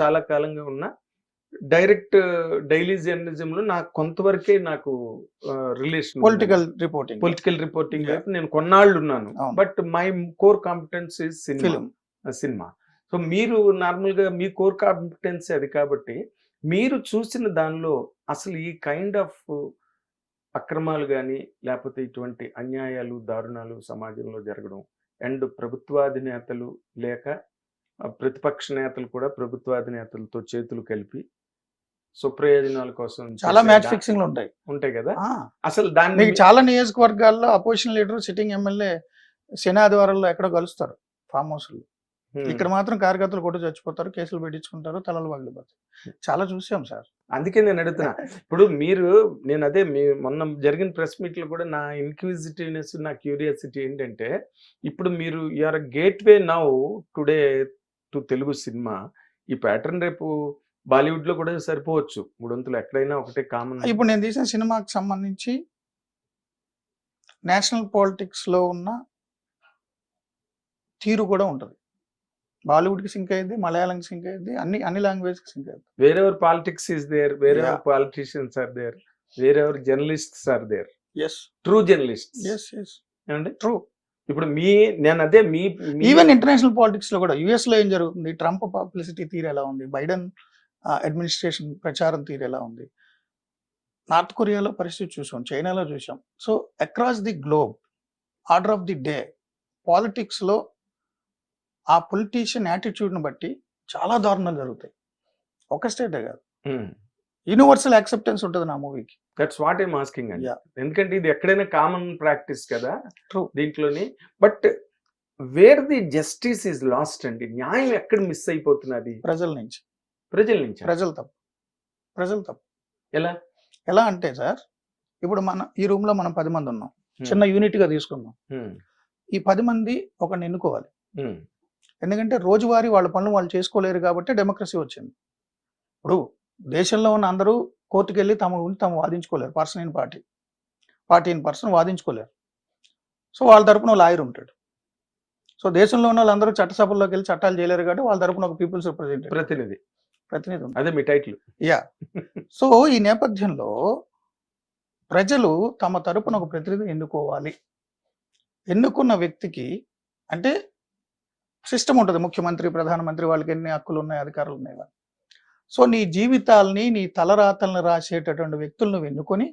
చాలా కాలంగా ఉన్న డైరెక్ట్ డైలీ జర్నలిజంలో నాకు కొంతవరకే నాకు రిలేషన్ పొలిటికల్ రిపోర్టింగ్ వైపు నేను కొన్నాళ్ళు ఉన్నాను. But my core competence is cinema. So మీరు నార్మల్గా మీ కోర్ కాంపిటెన్స్ అది కాబట్టి మీరు చూసిన దానిలో అసలు ఈ కైండ్ ఆఫ్ అక్రమాలు కానీ లేకపోతే ఇటువంటి అన్యాయాలు దారుణాలు సమాజంలో జరగడం అండ్ ప్రభుత్వాధినేతలు లేక ప్రతిపక్ష నేతలు కూడా ప్రభుత్వాధినేతలతో చేతులు కలిపి స్వప్రయోజనాల కోసం చాలా మ్యాచ్ ఫిక్సింగ్లు ఉంటాయి కదా. అసలు దాన్ని చాలా నియోజకవర్గాల్లో అపోజిషన్ లీడర్ సిట్టింగ్ ఎమ్మెల్యే శని ఆదివారాల్లో ఎక్కడో కలుస్తారు ఫామ్ హౌస్లో. ఇక్కడ మాత్రం కార్యకర్తలు కొట్టు చచ్చిపోతారు, కేసులు పెట్టించుకుంటారు, తలలు పగిలిపోతారు. చాలా చూసాం సార్. అందుకే నేను అడుగుతున్నా. ఇప్పుడు నేను అదే మొన్న జరిగిన ప్రెస్ మీట్ లో కూడా నా ఇన్క్విజిటివ్నెస్, నా క్యూరియాసిటీ ఏంటంటే, ఇప్పుడు మీరు you are gateway now today to Telugu cinema. ఈ ప్యాటర్న్ రేపు బాలీవుడ్ లో కూడా సరిపోవచ్చు, మూడొంతులు ఎక్కడైనా ఒకటే కామన్. ఇప్పుడు నేను తీసిన సినిమాకి సంబంధించి నేషనల్ పాలిటిక్స్ లో ఉన్న తీరు కూడా ఉంటుంది. బాలీవుడ్ కి సింక్ అయ్యింది, మలయాళంకి సింక్ అయ్యింది, అన్ని లాంగ్వేజ్ కి సింక్ అయ్యింది. Wherever politics is there, wherever politicians are there, wherever journalists are there. True journalists ఏమండి ట్రూ. ఇప్పుడు నేను అదే ఈవెన్ ఇంటర్నేషనల్ పాలిటిక్స్ లో కూడా యుఎస్ లో ఏం జరుగుతుంది, ట్రంప్ పబ్లిసిటీ తీరు ఎలా ఉంది, బైడెన్ అడ్మినిస్ట్రేషన్ ప్రచారం తీరు ఎలా ఉంది, నార్త్ కొరియాలో పరిస్థితి చూసాం, చైనాలో చూసాం. So across the globe order of the day politics లో ఆ పొలిటీషియన్ యాటిట్యూడ్ని బట్టి చాలా దారుణాలు జరుగుతాయి. ఒక స్టేటే కాదు, యూనివర్సల్ యాక్సెప్టెన్స్ ఉంటుంది నా మూవీకి. దట్స్ వాట్ ఐమ్ ఆస్కింగ్ అండి. ఎందుకంటే ఇది ఎక్కడైనా కామన్ ప్రాక్టీస్ కదా దీంట్లోని. But where the justice is lost అండి, న్యాయం ఎక్కడ మిస్ అయిపోతున్నది? ప్రజల నుంచి. ప్రజలు తప్పు. ఎలా అంటే సార్, ఇప్పుడు ఈ రూమ్ లో మనం 10 మంది ఉన్నాం, చిన్న యూనిట్ గా తీసుకుందాం. ఈ 10 మంది ఒకరిని ఎన్నుకోవాలి. ఎందుకంటే రోజువారీ వాళ్ళ పనులు వాళ్ళు చేసుకోలేరు కాబట్టి డెమోక్రసీ వచ్చింది. ఇప్పుడు దేశంలో ఉన్న అందరూ కోర్టుకు వెళ్ళి తాము వాదించుకోలేరు. పర్సన్ ఇన్ పర్సన్ వాదించుకోలేరు. సో వాళ్ళ తరపున లాయర్ ఉంటాడు. సో దేశంలో ఉన్న వాళ్ళందరూ చట్టసభల్లోకి వెళ్ళి చట్టాలు చేయలేరు కాబట్టి వాళ్ళ తరపున ఒక పీపుల్స్ ప్రతినిధి అదే మీ టైటిల్. సో ఈ నేపథ్యంలో ప్రజలు తమ తరపున ఒక ప్రతినిధిని ఎన్నుకోవాలి. ఎన్నుకున్న వ్యక్తికి అంటే సిస్టమ్ ఉంటుంది, ముఖ్యమంత్రి, ప్రధానమంత్రి, వాళ్ళకి ఎన్ని హక్కులు ఉన్నాయి, అధికారులు ఉన్నాయి. సో నీ జీవితాలని, నీ తలరాతలను రాసేటటువంటి వ్యక్తులను ఎన్నుకొని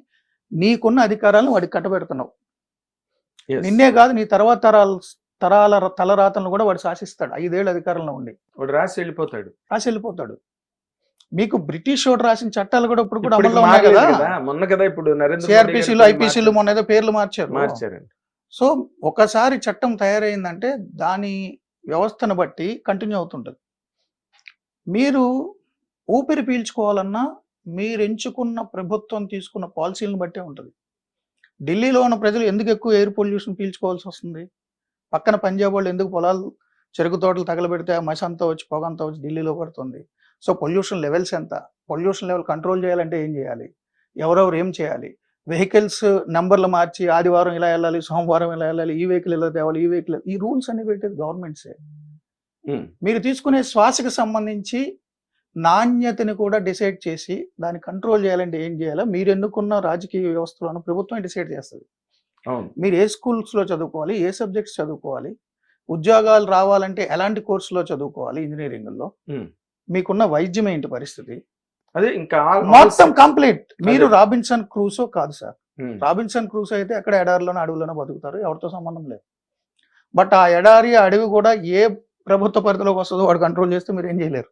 నీకున్న అధికారాలను వాడికి కట్టబెడుతున్నావు. నిన్నే కాదు, నీ తర్వాత తరాల తలరాతలను కూడా వాడు శాసిస్తాడు. 5 ఏళ్ళు అధికారంలో ఉండి వాడు రాసి వెళ్ళిపోతాడు. మీకు బ్రిటిష్ వాడు రాసిన చట్టాలు కూడా ఇప్పుడు కూడా అమల్లో ఉన్నాయి కదా. మొన్న కదా ఇప్పుడు సిఆర్పిసిలు, ఐపీసీలు మొన్న ఏదో పేర్లు మార్చారు. సో ఒకసారి చట్టం తయారైందంటే దాని వ్యవస్థను బట్టి కంటిన్యూ అవుతుంటుంది. మీరు ఊపిరి పీల్చుకోవాలన్నా మీరు ఎంచుకున్న ప్రభుత్వం తీసుకున్న పాలసీలను బట్టే ఉంటుంది. ఢిల్లీలో ఉన్న ప్రజలు ఎందుకు ఎక్కువ ఎయిర్ పొల్యూషన్ పీల్చుకోవాల్సి వస్తుంది? పక్కన పంజాబ్ వాళ్ళు ఎందుకు పొలాలు, చెరుకు తోటలు తగలబెడితే ఆ మసి అంతా వచ్చి, పొగ అంతా వచ్చి ఢిల్లీలో పడుతుంది? సో పొల్యూషన్ లెవెల్స్ ఎంత? పొల్యూషన్ లెవెల్ కంట్రోల్ చేయాలంటే ఏం చేయాలి? ఎవరెవరు ఏం చేయాలి? వెహికల్స్ నంబర్లు మార్చి ఆదివారం ఇలా వెళ్ళాలి, సోమవారం ఇలా వెళ్ళాలి, ఈ వెహికల్ ఇలా తేవాలి, ఈ వెహికల్, ఈ రూల్స్ అన్ని పెట్టేది గవర్నమెంట్సే. మీరు తీసుకునే శ్వాసకు సంబంధించి నాణ్యతని కూడా డిసైడ్ చేసి దాన్ని కంట్రోల్ చేయాలంటే ఏం చేయాలో మీరు ఎన్నుకున్న రాజకీయ వ్యవస్థలోనూ ప్రభుత్వం డిసైడ్ చేస్తుంది. మీరు ఏ స్కూల్స్లో చదువుకోవాలి, ఏ సబ్జెక్ట్స్ చదువుకోవాలి, ఉద్యోగాలు రావాలంటే ఎలాంటి కోర్సులో చదువుకోవాలి, ఇంజనీరింగ్లో మీకున్న వైద్యం ఏంటి పరిస్థితి, అదే ఇంకా మొత్తం కంప్లీట్. మీరు రాబిన్సన్ క్రూసో కాదు సార్. రాబిన్సన్ క్రూసో అయితే ఎక్కడ ఎడారిలోనో అడవుల్లోనో బతుకుతారు, ఎవరితో సంబంధం లేదు. బట్ ఆ ఎడారి అడవి కూడా ఏ ప్రభుత్వ పరిధిలోకి వస్తుందో వాడు కంట్రోల్ చేస్తే మీరు ఏం చేయలేరు.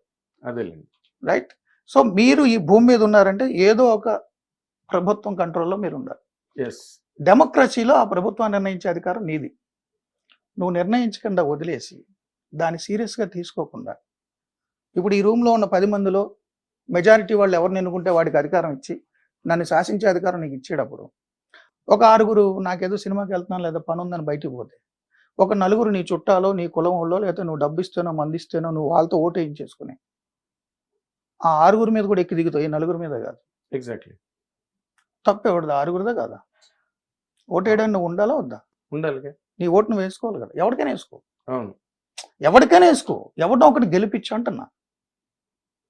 రైట్. సో మీరు ఈ భూమి మీద ఉన్నారంటే ఏదో ఒక ప్రభుత్వం కంట్రోల్లో మీరు ఉండాలి. డెమోక్రసీలో ఆ ప్రభుత్వాన్ని నిర్ణయించే అధికారం నీది. నువ్వు నిర్ణయించకుండా వదిలేసి దాన్ని సీరియస్గా తీసుకోకుండా, ఇప్పుడు ఈ రూమ్లో ఉన్న 10 మందిలో మెజారిటీ వాళ్ళు ఎవరిని ఎన్నుకుంటే వాడికి అధికారం ఇచ్చి నన్ను శాసించే అధికారం నీకు ఇచ్చేటప్పుడు, ఒక 6 నాకేదో సినిమాకి వెళ్తున్నాను లేదా పని ఉందని బయటికి పోతే, ఒక 4 నీ చుట్టాలో, నీ కులం వాళ్ళో, లేకపోతే నువ్వు డబ్బిస్తేనో మందిస్తేనో నువ్వు వాళ్ళతో ఓటు వేయించేసుకుని ఆ 6 మీద కూడా ఎక్కి దిగుతావు, ఈ 4 మీద కాదు. ఎగ్జాక్ట్లీ. తప్పు ఎవరిదా? 6 కాదా? ఓటు వేయడానికి నువ్వు ఉండాలా వద్దా? ఉండాలి. నీ ఓటు నువ్వు వేసుకోవాలి కదా. ఎవరికైనా వేసుకో, ఎవరినో ఒకటి గెలిపించు అంటున్నా.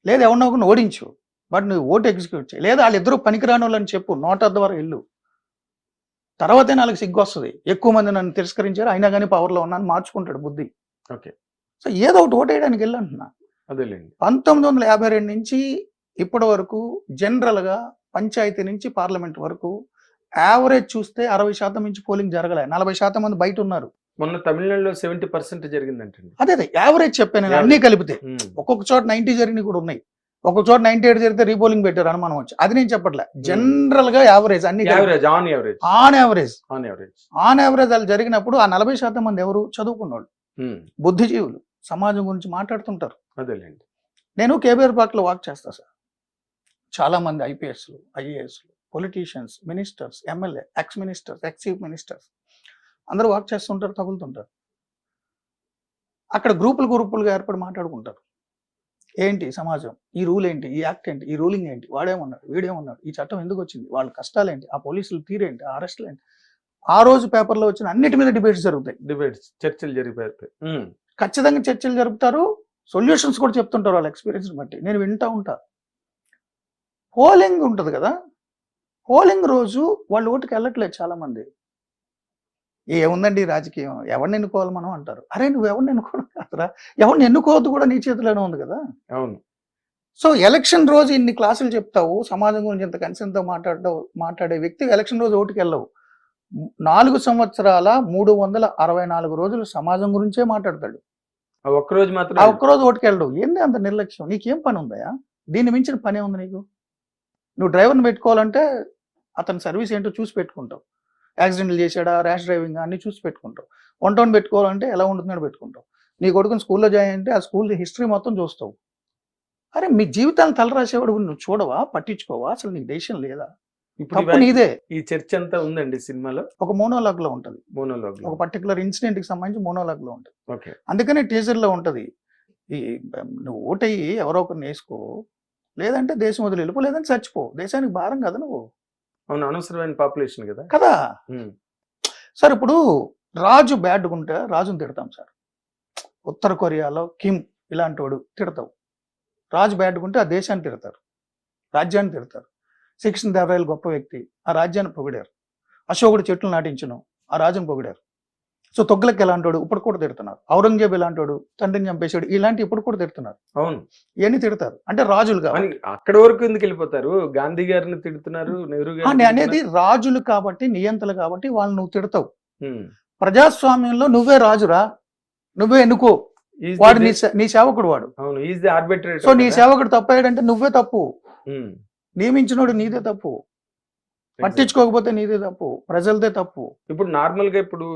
లేదా ఎవరినో ఒకరిని ఓడించు, బట్ నువ్వు ఓటు ఎగ్జిక్యూట్ చేయి. లేదా వాళ్ళిద్దరూ పనికిరాని వాళ్ళని చెప్పు, నోట ద్వారా వెళ్ళు, తర్వాతే నాలుగు సిగ్గు వస్తుంది. ఎక్కువ మంది నన్ను తిరస్కరించారు అయినా కానీ పవర్లో ఉన్నాను మార్చుకుంటాడు బుద్ధి. ఓకే. సో ఏదో ఒకటి ఓటేయడానికి వెళ్ళంటున్నా. అదేలేండి. 1952 నుంచి ఇప్పటి వరకు జనరల్గా పంచాయతీ నుంచి పార్లమెంట్ వరకు యావరేజ్ చూస్తే 60% నుంచి పోలింగ్ జరగలే. 40% మంది బయట ఉన్నారు. మొన్న తమిళనాడులో 70% జరిగిందంటండి. అదే యావరేజ్ చెప్పాను నేను, అన్ని కలిపితే. ఒక్కొక్క చోట 90 జరిగినవి కూడా ఉన్నాయి, ఒక్కొక్క చోట 98 జరిగితే రీపోలింగ్ పెట్టారు అనుమానం వచ్చి. అది నేను చెప్పట్లే, జనరల్ గా యావరేజ్ అన్ని ఆన్ యావరేజ్ అలా జరిగినప్పుడు ఆ 40% మంది ఎవరు? చదువుకున్నవాళ్ళు, బుద్ధిజీవులు, సమాజం గురించి మాట్లాడుతుంటారు. అదేలేండి. నేను కేబీఆర్ పార్క్ లో వాక్ చేస్తా సార్. చాలా మంది ఐపీఎస్లు, ఐఏఎస్లు, politicians, ministers, MLA, X ministers, ex chief ministers అందరూ వాక్ చేస్తుంటారు, తగులుతుంటారు. అక్కడ గ్రూపులుగా ఏర్పడి మాట్లాడుకుంటారు. ఏంటి సమాజం, ఈ రూల్ ఏంటి, ఈ యాక్ట్ ఏంటి, ఈ రూలింగ్ ఏంటి, వాడేమన్నాడు, వీడేమన్నాడు, ఈ చట్టం ఎందుకు వచ్చింది, వాళ్ళ కష్టాలు ఏంటి, ఆ పోలీసులు తీరేంటి, ఆ అరెస్టులు ఏంటి. ఆ రోజు పేపర్లో వచ్చిన అన్నిటి మీద డిబేట్స్ జరుగుతాయి. చర్చలు జరిగిపోతాయి. ఖచ్చితంగా చర్చలు జరుపుతారు, సొల్యూషన్స్ కూడా చెప్తుంటారు వాళ్ళ ఎక్స్పీరియన్స్ బట్టి. నేను వింటా ఉంటా. పోలింగ్ ఉంటుంది కదా, పోలింగ్ రోజు వాళ్ళు ఓటుకి వెళ్ళట్లేదు చాలా మంది. ఏముందండి రాజకీయం, ఎవరిని ఎన్నుకోవాలి మనం అంటారు. అరే నువ్వు ఎవరిని ఎన్నుకోవడం కాదురా, ఎవరిని ఎన్నుకోవద్దు కూడా నీ చేతిలోనే ఉంది కదా. అవును. సో ఎలక్షన్ రోజు ఇన్ని క్లాసులు చెప్తావు, సమాజం గురించి ఇంత కన్సర్న్తో మాట్లాడే వ్యక్తి ఎలక్షన్ రోజు ఓటుకి వెళ్ళవు. 4 సంవత్సరాల 364 రోజులు సమాజం గురించే మాట్లాడతాడు. ఒక్కరోజు మాత్రం, ఆ ఒక్కరోజు ఓటుకి వెళ్ళడు. ఏంది అంత నిర్లక్ష్యం? నీకేం పని ఉందా? దీన్ని మించిన పనే ఉంది నీకు? నువ్వు డ్రైవర్ని పెట్టుకోవాలంటే అతని సర్వీస్ ఏంటో చూసి పెట్టుకుంటావు. యాక్సిడెంట్లు చేశాడా, ర్యాష్ డ్రైవింగ్ అన్ని చూసి పెట్టుకుంటావు. వంటని పెట్టుకోవాలంటే ఎలా ఉంటుందని పెట్టుకుంటావు. నీ కొడుకుని స్కూల్లో జాయిన్ అంటే ఆ స్కూల్ హిస్టరీ మొత్తం చూస్తావు. అరే మీ జీవితాన్ని తలరాసేవాడు నువ్వు చూడవా, పట్టించుకోవా? అసలు నీకు దేశం లేదా? ఇప్పుడు నీదే. ఈ చర్చ అంతా ఉందండి సినిమాలో, ఒక మోనోలాగ్ లో ఉంటది. ఒక పర్టికులర్ ఇన్సిడెంట్ కి సంబంధించి మోనోలాగ్ లో ఉంటది. అందుకనే టీజర్ లో ఉంటది, ఈ నువ్వు ఓటయ్యి ఎవరో ఒకరిని వేసుకో, లేదంటే దేశం వదిలి వెళ్ళిపో, లేదంటే చచ్చిపో. దేశానికి భారం కదా నువ్వు. అవును, అనవసరమైన పాపులేషన్ కదా కదా. సార్ ఇప్పుడు రాజు బ్యాడ్గా ఉంటే రాజుని తిడతాం సార్. ఉత్తర కొరియాలో కిమ్ ఇలాంటి వాడు తిడతావు. రాజు బ్యాడ్గా ఉంటే ఆ దేశాన్ని తిడతారు, రాజ్యాన్ని తిడతారు. 16 దేవరాయలు గొప్ప వ్యక్తి, ఆ రాజ్యాన్ని పొగిడారు. అశోకుడు చెట్లు నాటించను, ఆ రాజును పొగిడారు. సో తొగ్లక్ ఎలాంటి వాడు ఇప్పుడు కూడా తిడుతున్నారు. ఔరంగజేబ్ ఎలాంటి వాడు, తండ్రిని చంపేశాడు, ఇలాంటి ఇప్పుడు కూడా తిడుతున్నారు. అవును, ఇవన్నీ తిడతారు. అంటే రాజులు కాబట్టి. అక్కడ వరకు ఎందుకు వెళ్ళిపోతారు? గాంధీ గారిని తిడుతున్నారు, నెహ్రూ గారిని అనేది రాజులు కాబట్టి, నియంతలు కాబట్టి వాళ్ళు నువ్వు తిడతావు. ప్రజాస్వామ్యంలో నువ్వే రాజురా, నువ్వే ఎన్నుకో, వాడు నీ సేవకుడు వాడు. అవును, ఈజ్ ది ఆర్బిట్రేటర్. సో నీ సేవకుడు తప్పయ్యాడంటే నువ్వే తప్పు, నియమించినోడు నీదే తప్పు, పట్టించుకోకపోతే నీదే తప్పు, ప్రజలదే తప్పు. ఇప్పుడు నార్మల్ గా ఇప్పుడు